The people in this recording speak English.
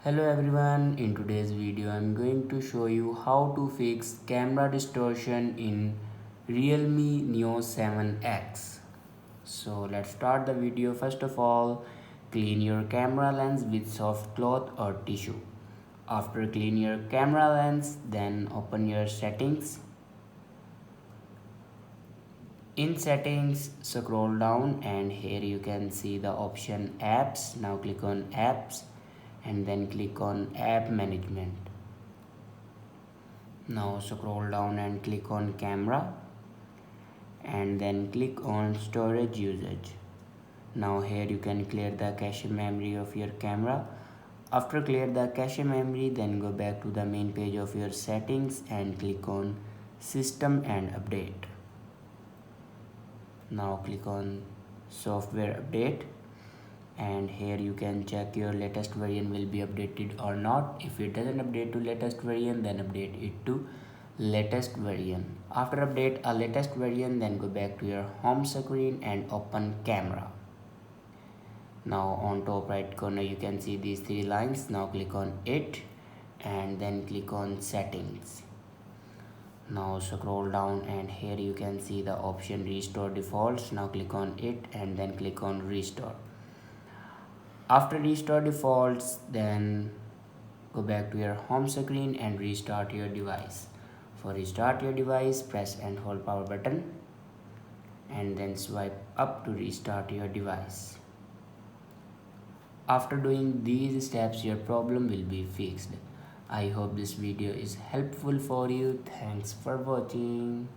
Hello everyone, in today's video I'm going to show you how to fix camera distortion in Realme Neo 7X. So let's start the video. First of all, clean your camera lens with soft cloth or tissue. After clean your camera lens, then open your settings. In settings, scroll down and here you can see the option apps. Now click on apps and then click on app management. Now scroll down and click on camera and then click on storage usage. Now here you can clear the cache memory of your camera. After clear the cache memory, then go back to the main page of your settings and click on system and update. Now click on software update and here you can check your latest version will be updated or not. If it doesn't update to latest version, then update it to latest version. After update a latest version, then go back to your home screen and open camera. Now on top right corner you can see these three lines. Now click on it and then click on settings. Now scroll down and here you can see the option restore defaults. Now click on it and then click on restore. After restore defaults, then go back to your home screen and restart your device. For restart your device, press and hold power button and then swipe up to restart your device. After doing these steps, your problem will be fixed. I hope this video is helpful for you. Thanks for watching.